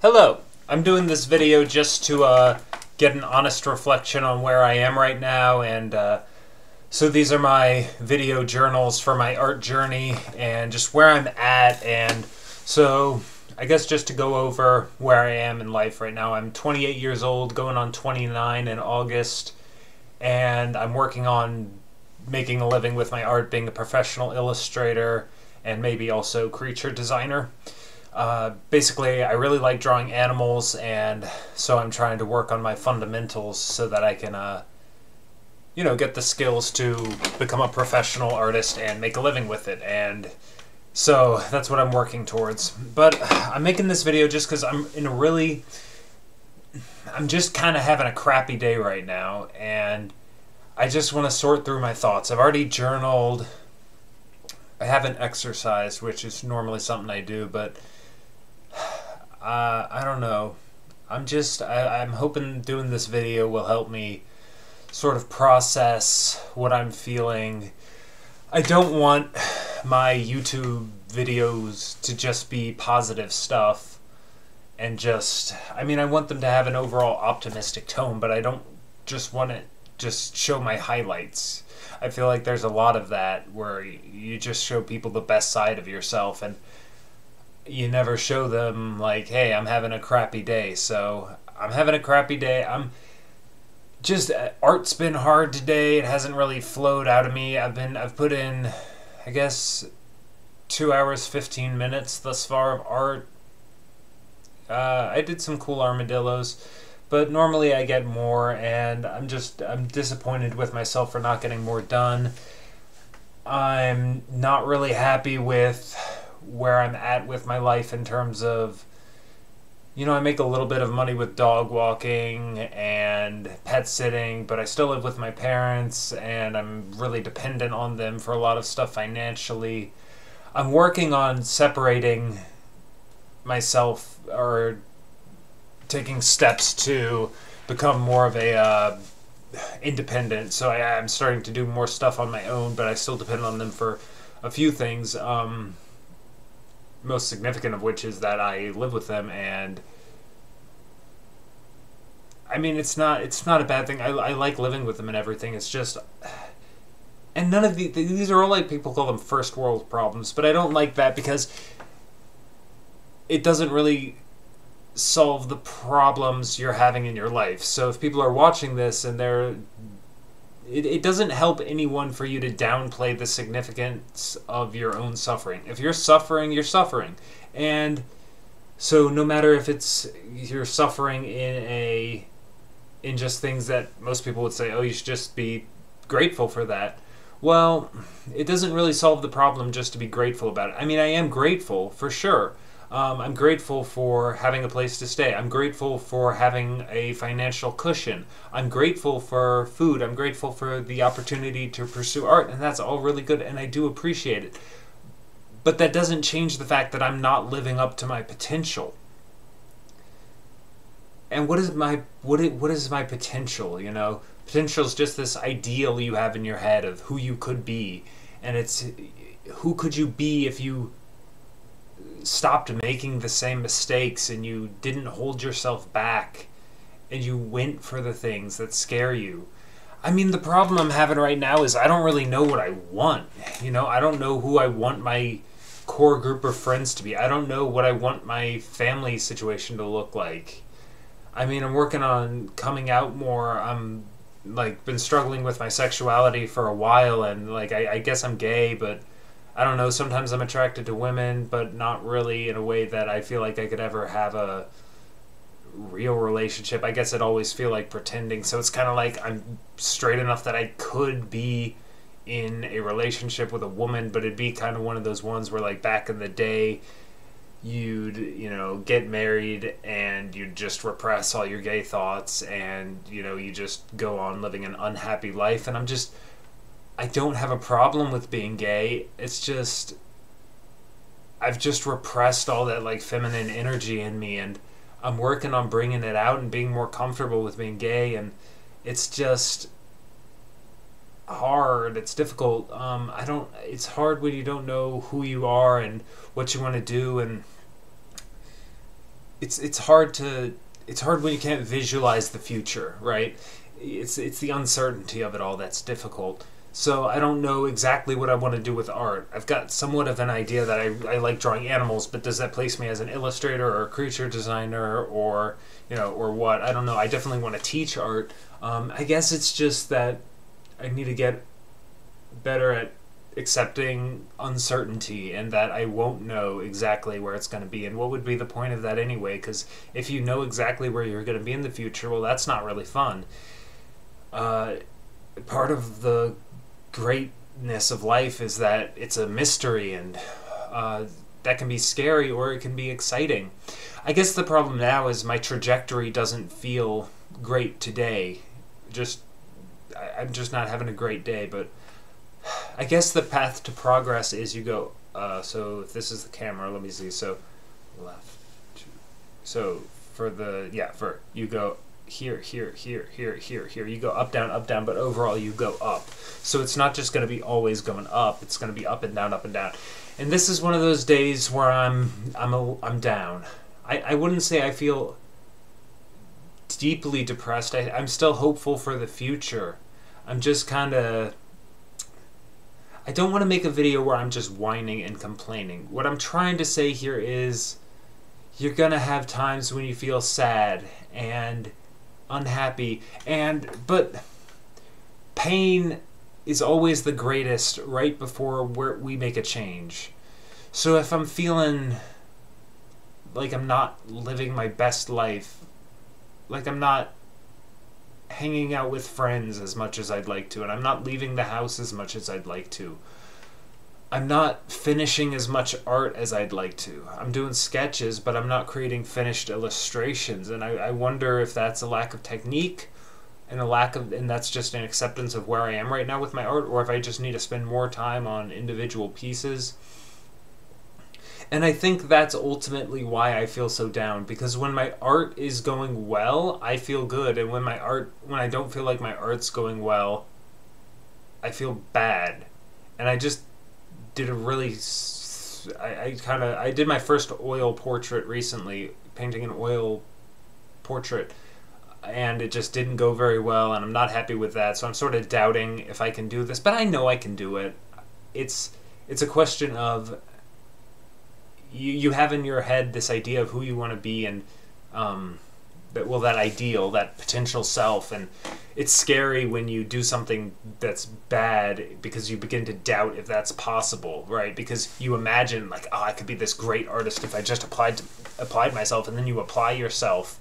Hello, I'm doing this video just to get an honest reflection on where I am right now, and so these are my video journals for my art journey and just where I'm at. And so I guess just to go over where I am in life right now, I'm 28 years old, going on 29 in August, and I'm working on making a living with my art, being a professional illustrator and maybe also creature designer. Basically, I really like drawing animals, and so I'm trying to work on my fundamentals so that I can, get the skills to become a professional artist and make a living with it. And so that's what I'm working towards. But I'm making this video just because I'm just kind of having a crappy day right now, and I just want to sort through my thoughts. I've already journaled. I haven't exercised, which is normally something I do, but I don't know. I'm hoping doing this video will help me sort of process what I'm feeling. I don't want my YouTube videos to just be positive stuff and I want them to have an overall optimistic tone, but I don't just want to just show my highlights. I feel like there's a lot of that where you just show people the best side of yourself, and you never show them, like, hey, I'm having a crappy day. So I'm having a crappy day. Art's been hard today. It hasn't really flowed out of me. I've put in, I guess, 2 hours, 15 minutes thus far of art. I did some cool armadillos, but normally I get more, and I'm disappointed with myself for not getting more done. I'm not really happy with where I'm at with my life in terms of, I make a little bit of money with dog walking and pet sitting, but I still live with my parents, and I'm really dependent on them for a lot of stuff financially. I'm working on separating myself, or taking steps to become more of a independent. So I'm starting to do more stuff on my own, but I still depend on them for a few things. Most significant of which is that I live with them, and it's not a bad thing. I like living with them and everything. It's just, and none of these are all, like, people call them first world problems, but I don't like that because it doesn't really solve the problems you're having in your life. So if people are watching this and it doesn't help anyone for you to downplay the significance of your own suffering. If you're suffering, you're suffering. And so no matter if you're suffering in just things that most people would say, oh, you should just be grateful for that. Well, it doesn't really solve the problem just to be grateful about it. I am grateful, for sure. I'm grateful for having a place to stay. I'm grateful for having a financial cushion. I'm grateful for food. I'm grateful for the opportunity to pursue art, and that's all really good, and I do appreciate it. But that doesn't change the fact that I'm not living up to my potential. And what is my potential? Potential is just this ideal you have in your head of who you could be, and it's who could you be if you stopped making the same mistakes and you didn't hold yourself back and you went for the things that scare you. The problem I'm having right now is I don't really know what I want. I don't know who I want my core group of friends to be. I don't know what I want my family situation to look like. I'm working on coming out more. I'm been struggling with my sexuality for a while, and I guess I'm gay, but I don't know, sometimes I'm attracted to women, but not really in a way that I feel like I could ever have a real relationship. I guess I'd always feel like pretending, so it's kind of like I'm straight enough that I could be in a relationship with a woman, but it'd be kind of one of those ones where, like, back in the day, you'd, get married and you'd just repress all your gay thoughts, and, you just go on living an unhappy life. And I don't have a problem with being gay. It's just, I've just repressed all that, like, feminine energy in me, and I'm working on bringing it out and being more comfortable with being gay, and it's just hard. It's difficult. It's hard when you don't know who you are and what you want to do, and it's hard to it's hard when you can't visualize the future, right? It's the uncertainty of it all that's difficult. So I don't know exactly what I want to do with art. I've got somewhat of an idea that I like drawing animals, but does that place me as an illustrator or a creature designer, or or what? I don't know. I definitely want to teach art. I guess it's just that I need to get better at accepting uncertainty, and that I won't know exactly where it's going to be. And what would be the point of that anyway? Because if you know exactly where you're going to be in the future, well, that's not really fun. Part of the greatness of life is that it's a mystery, and that can be scary or it can be exciting. I guess the problem now is my trajectory doesn't feel great today. I'm just not having a great day, but I guess the path to progress is you go, so if this is the camera, let me see, so left, so for you go here, here, here, here, here, here, you go up, down, but overall you go up. So it's not just going to be always going up, it's going to be up and down, up and down. And this is one of those days where I'm down. I wouldn't say I feel deeply depressed. I'm still hopeful for the future. I'm just kind of... I don't want to make a video where I'm just whining and complaining. What I'm trying to say here is you're going to have times when you feel sad and unhappy, but pain is always the greatest right before we make a change. So if I'm feeling like I'm not living my best life, like I'm not hanging out with friends as much as I'd like to, and I'm not leaving the house as much as I'd like to, I'm not finishing as much art as I'd like to. I'm doing sketches, but I'm not creating finished illustrations, and I wonder if that's a lack of technique and and that's just an acceptance of where I am right now with my art, or if I just need to spend more time on individual pieces. And I think that's ultimately why I feel so down, because when my art is going well, I feel good, and when I don't feel like my art's going well, I feel bad. And I just did a really... I did my first oil portrait recently, painting an oil portrait, and it just didn't go very well, and I'm not happy with that, so I'm sort of doubting if I can do this, but I know I can do it. It's a question of... You have in your head this idea of who you want to be, and that ideal, that potential self, and it's scary when you do something that's bad because you begin to doubt if that's possible, right? Because you imagine like, oh, I could be this great artist if I just applied myself, and then you apply yourself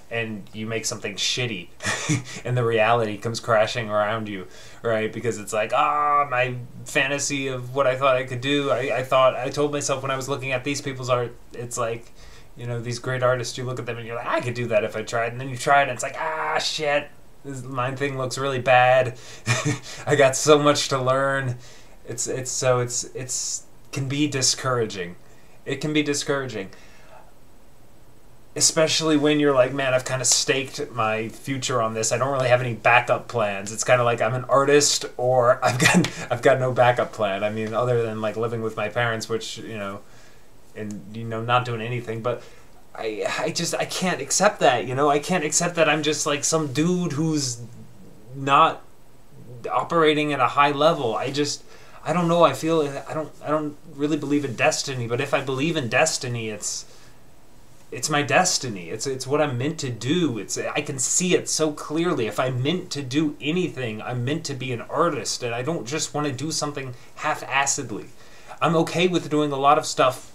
and you make something shitty and the reality comes crashing around you, right? Because it's like, my fantasy of what I thought I could do, I told myself when I was looking at these people's art, it's like, these great artists, you look at them and you're like, I could do that if I tried, and then you try it and it's like, shit, my thing looks really bad. I got so much to learn. It can be discouraging. It can be discouraging. Especially when you're like, man, I've kind of staked my future on this. I don't really have any backup plans. It's kind of like I'm an artist, or I've got no backup plan. I mean, other than like living with my parents, which and not doing anything. But I can't accept that. I can't accept that I'm just like some dude who's not operating at a high level. I don't know. I don't really believe in destiny. But if I believe in destiny, it's my destiny. It's what I'm meant to do. I can see it so clearly. If I'm meant to do anything, I'm meant to be an artist, and I don't just want to do something half-assedly. I'm okay with doing a lot of stuff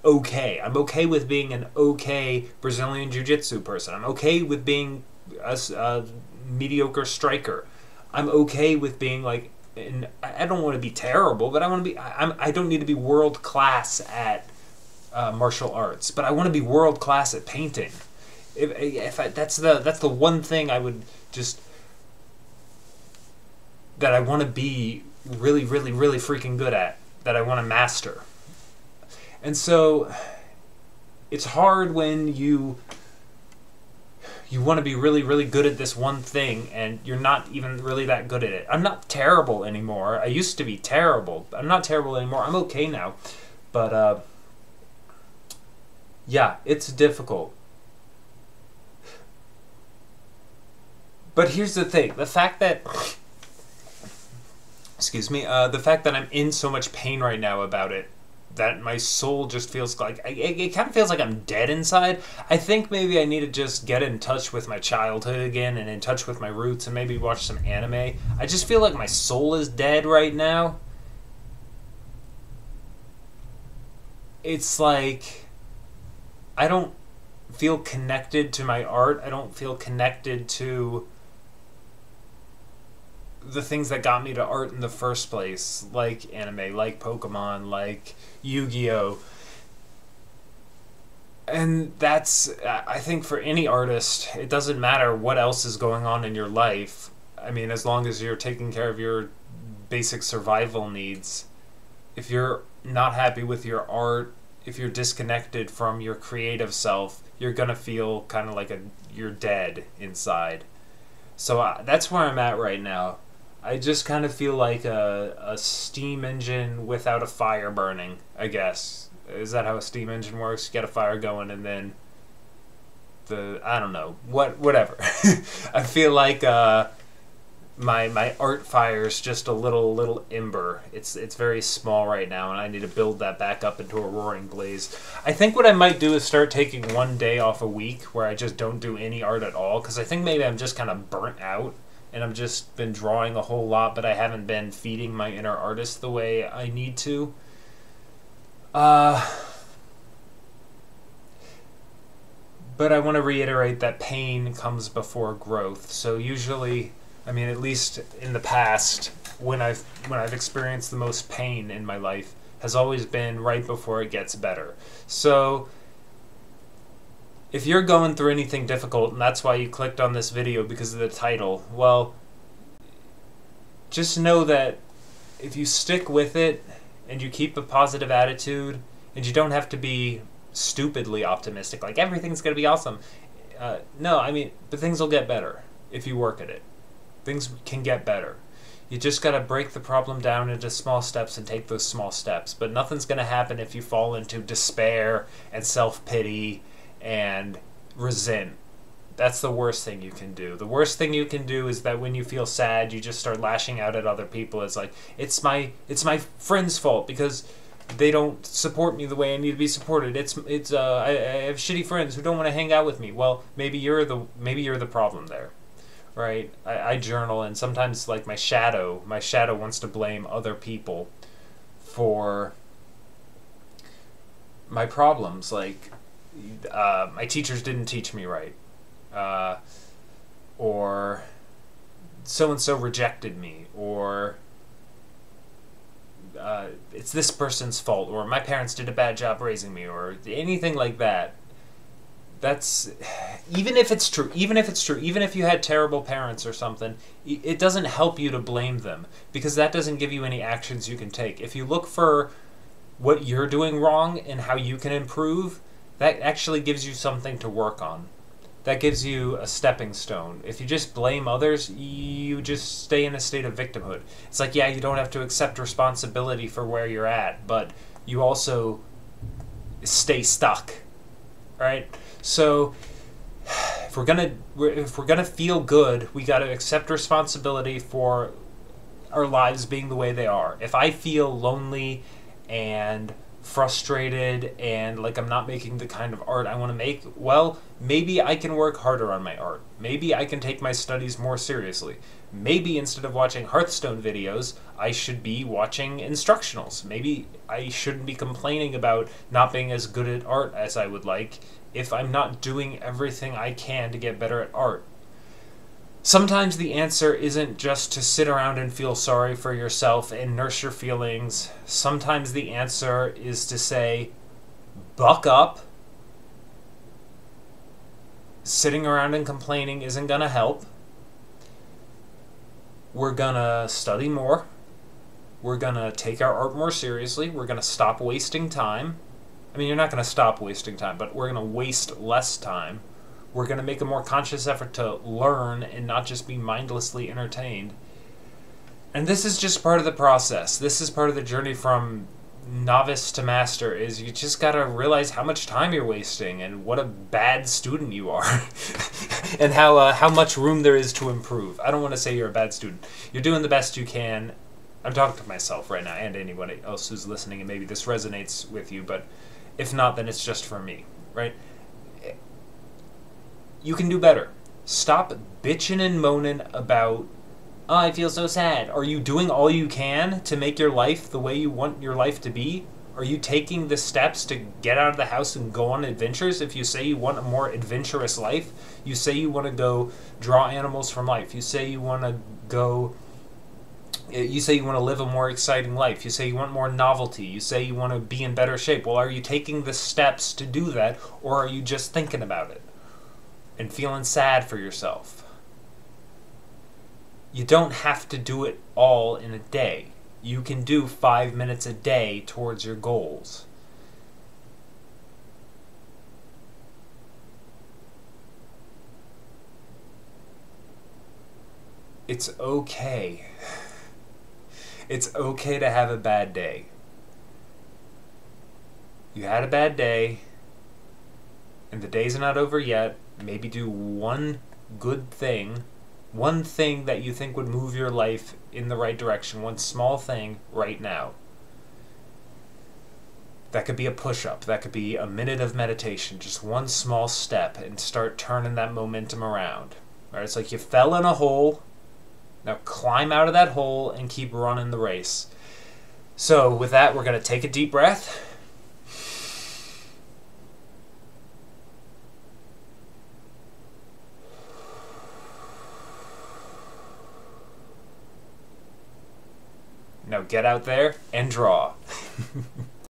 okay. I'm okay with being an okay Brazilian Jiu-Jitsu person. I'm okay with being a mediocre striker. I'm okay with being like, and I don't want to be terrible, but I don't need to be world class at martial arts, but I want to be world class at painting. That's the one thing I would that I want to be really, really, really freaking good at, that I want to master. And so it's hard when you want to be really, really good at this one thing and you're not even really that good at it. I'm not terrible anymore. I used to be terrible. I'm not terrible anymore. I'm okay now. But Yeah, it's difficult. But here's the thing, the fact that, excuse me, the fact that I'm in so much pain right now about it, that my soul just feels like, it kind of feels like I'm dead inside. I think maybe I need to just get in touch with my childhood again and in touch with my roots and maybe watch some anime. I just feel like my soul is dead right now. It's like, I don't feel connected to my art. I don't feel connected to the things that got me to art in the first place, like anime, like Pokemon, like Yu-Gi-Oh. And that's, I think for any artist, it doesn't matter what else is going on in your life. I mean, as long as you're taking care of your basic survival needs, if you're not happy with your art, if you're disconnected from your creative self, you're gonna feel kind of like you're dead inside. So that's where I'm at right now. I just kind of feel like a steam engine without a fire burning, I guess. Is that how a steam engine works? You get a fire going and then I don't know, whatever. I feel like my art fire is just a little ember. It's very small right now, and I need to build that back up into a roaring blaze. I think what I might do is start taking one day off a week where I just don't do any art at all, because I think maybe I'm just kind of burnt out and I've just been drawing a whole lot, but I haven't been feeding my inner artist the way I need to. But I want to reiterate that pain comes before growth. So usually, I mean, at least in the past, when I've experienced the most pain in my life, has always been right before it gets better. So if you're going through anything difficult, and that's why you clicked on this video because of the title, well, just know that if you stick with it and you keep a positive attitude, and you don't have to be stupidly optimistic, like everything's going to be awesome. No, I mean, but things will get better if you work at it. Things can get better. You just got to break the problem down into small steps and take those small steps. But nothing's going to happen if you fall into despair and self-pity and resent. That's the worst thing you can do. The worst thing you can do is that when you feel sad, you just start lashing out at other people. It's like, it's my friend's fault because they don't support me the way I need to be supported. I have shitty friends who don't want to hang out with me. Well, maybe you're the problem there, right? I journal, and sometimes like my shadow wants to blame other people for my problems. Like my teachers didn't teach me right, or so and so rejected me, or it's this person's fault, or my parents did a bad job raising me, or anything like that. That's, even if it's true, even if you had terrible parents or something, it doesn't help you to blame them, because that doesn't give you any actions you can take. If you look for what you're doing wrong and how you can improve, that actually gives you something to work on. That gives you a stepping stone. If you just blame others, you just stay in a state of victimhood. It's like, yeah, you don't have to accept responsibility for where you're at, but you also stay stuck, right? So if we're gonna feel good, we got to accept responsibility for our lives being the way they are. If I feel lonely and frustrated and like I'm not making the kind of art I want to make, well, maybe I can work harder on my art. Maybe I can take my studies more seriously. Maybe instead of watching Hearthstone videos, I should be watching instructionals. Maybe I shouldn't be complaining about not being as good at art as I would like if I'm not doing everything I can to get better at art. Sometimes the answer isn't just to sit around and feel sorry for yourself and nurse your feelings. Sometimes the answer is to say, buck up. Sitting around and complaining isn't going to help. We're going to study more. We're going to take our art more seriously. We're going to stop wasting time. I mean, you're not going to stop wasting time, but we're going to waste less time. We're going to make a more conscious effort to learn and not just be mindlessly entertained. And this is just part of the process. This is part of the journey from novice to master is you just gotta realize how much time you're wasting and what a bad student you are, and how much room there is to improve. I don't want to say you're a bad student. You're doing the best you can. I'm talking to myself right now and anybody else who's listening, and maybe this resonates with you, but if not, then it's just for me, right? You can do better. Stop bitching and moaning about, oh, I feel so sad. Are you doing all you can to make your life the way you want your life to be? Are you taking the steps to get out of the house and go on adventures? If you say you want a more adventurous life, you say you want to go draw animals from life, you say you want to live a more exciting life, you say you want more novelty, you say you want to be in better shape. Well, are you taking the steps to do that, or are you just thinking about it and feeling sad for yourself? You don't have to do it all in a day. You can do 5 minutes a day towards your goals. It's okay. It's okay to have a bad day. You had a bad day, and the day's not over yet. Maybe do one good thing, one thing that you think would move your life in the right direction, one small thing right now. That could be a push-up, that could be a minute of meditation, just one small step, and start turning that momentum around. Right? It's like you fell in a hole, now climb out of that hole and keep running the race. So with that, we're going to take a deep breath. Now get out there and draw.